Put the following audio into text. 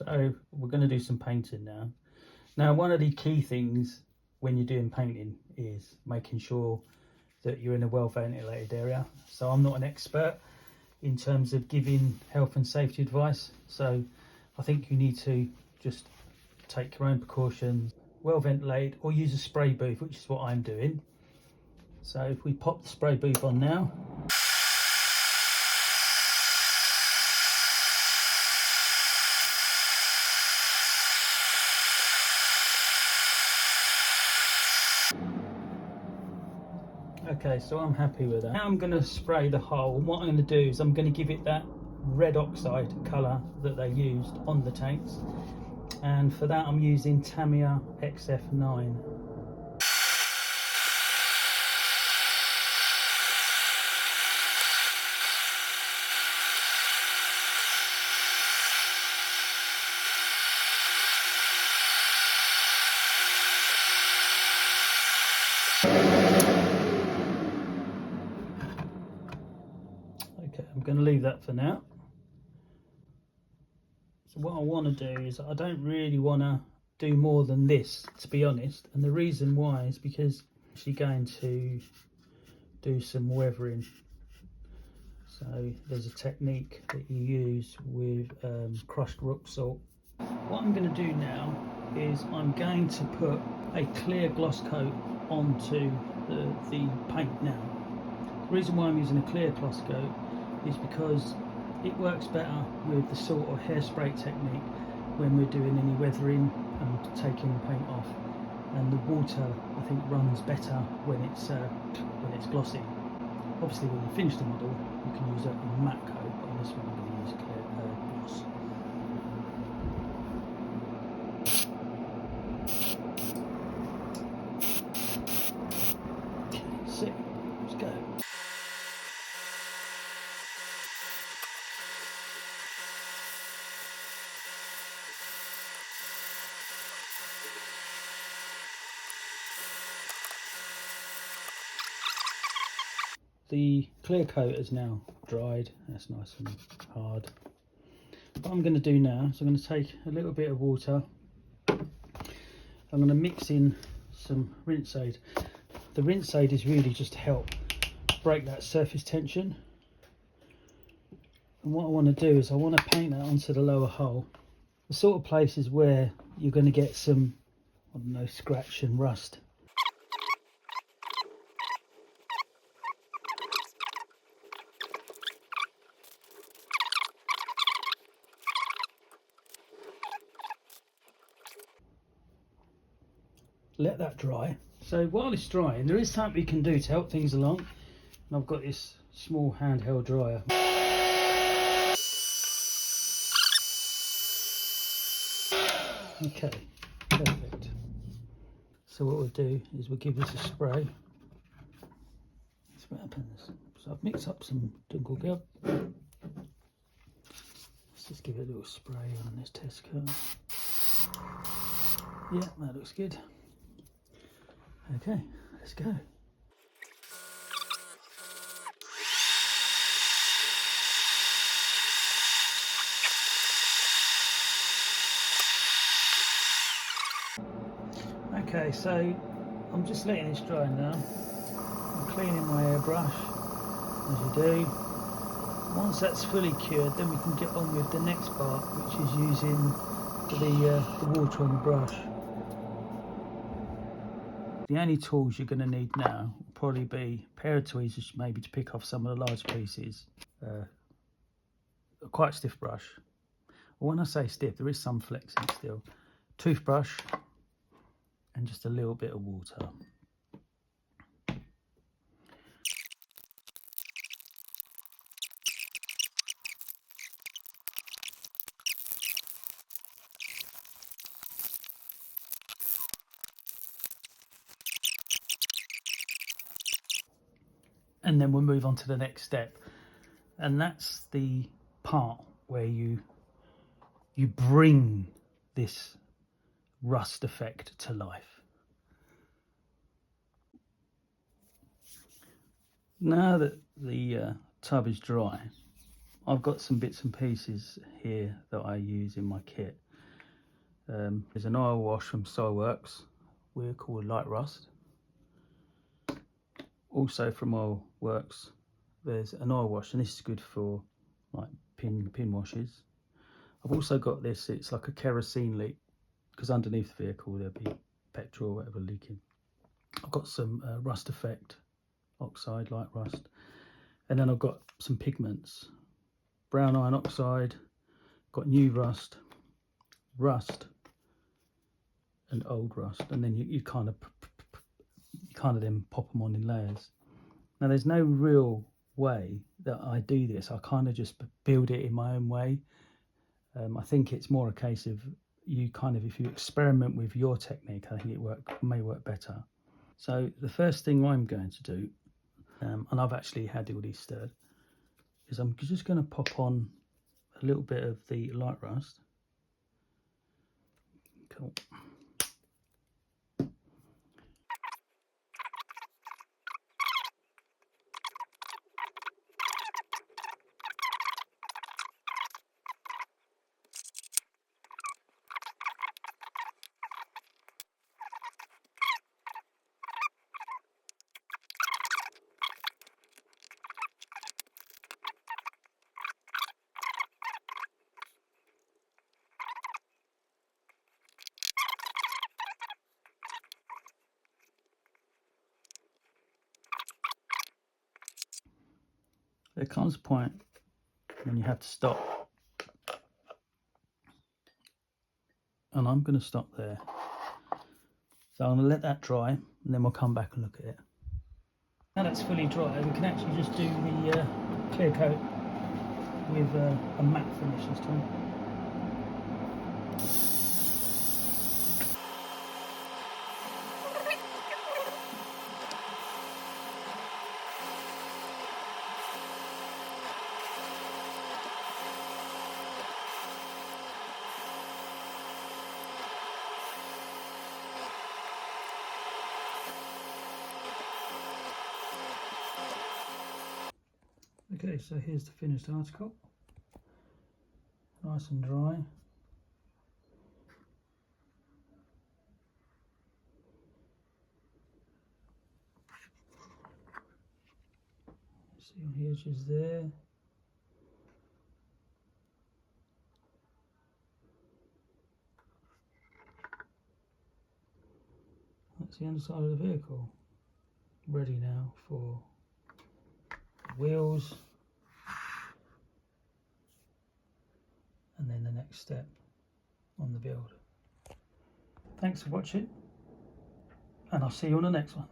So we're going to do some painting now. Now, one of the key things when you're doing painting is making sure that you're in a well ventilated area. So I'm not an expert in terms of giving health and safety advice, so I think you need to just take your own precautions, well ventilated, or use a spray booth, which is what I'm doing. So if we pop the spray booth on now, okay, so I'm happy with that. Now I'm going to spray the hole, and what I'm going to do is I'm going to give it that red oxide colour that they used on the tanks, and for that I'm using Tamiya XF9. Okay, I'm going to leave that for now. So what I want to do is I don't really want to do more than this, to be honest, and the reason why is because I'm actually going to do some weathering. So there's a technique that you use with crushed rock salt. What I'm going to do now is I'm going to put a clear gloss coat onto the paint now. The reason why I'm using a clear gloss coat is because it works better with the sort of hairspray technique when we're doing any weathering and taking the paint off, and the water I think runs better when it's glossy. Obviously when you finish the model you can use a matte coat, but on this one I'm going to use clear gloss. Okay, so let's go. The clear coat is now dried, that's nice and hard. What I'm going to do now is I'm going to take a little bit of water, I'm going to mix in some rinse aid. The rinse aid is really just to help break that surface tension, and what I want to do is I want to paint that onto the lower hull, the sort of places where you're going to get some, I don't know, scratch and rust. Let that dry. So while it's drying, there is something we can do to help things along, and I've got this small handheld dryer. Okay, perfect. So what we'll do is we'll give this a spray. That's what happens. So I've mixed up some Dunkel Gelb. Let's just give it a little spray on this test coat. Yeah, that looks good. Okay, let's go. Okay, so I'm just letting this dry now. I'm cleaning my airbrush, as you do. Once that's fully cured, then we can get on with the next part, which is using the water on the brush. The only tools you're going to need now will probably be a pair of tweezers, maybe to pick off some of the large pieces, a quite stiff brush. Well, when I say stiff, there is some flexing still. Toothbrush and just a little bit of water. And then we'll move on to the next step, and that's the part where you bring this rust effect to life. Now that the tub is dry, I've got some bits and pieces here that I use in my kit. There's an oil wash from Soilworks, we're called Light Rust. Also from Oil Works, there's an oil wash, and this is good for like pin washes. I've also got this, it's like a kerosene leak, because underneath the vehicle there'll be petrol or whatever leaking. I've got some rust effect oxide, light rust, and then I've got some pigments, brown iron oxide, got new rust, and old rust, and then you kind of then pop them on in layers. Now there's no real way that I do this, I kind of just build it in my own way. I think it's more a case of you if you experiment with your technique, I think it may work better. So the first thing I'm going to do, and I've actually had all these stirred, is I'm just going to pop on a little bit of the light rust. Cool. There comes a point when you have to stop, and I'm going to stop there. So I'm going to let that dry, and then we'll come back and look at it. Now that's fully dry, we can actually just do the clear coat with a matte finish this time. Okay, so here's the finished article, nice and dry. See on the edges there. That's the underside of the vehicle, ready now for wheels, and then the next step on the build. Thanks for watching, and I'll see you on the next one.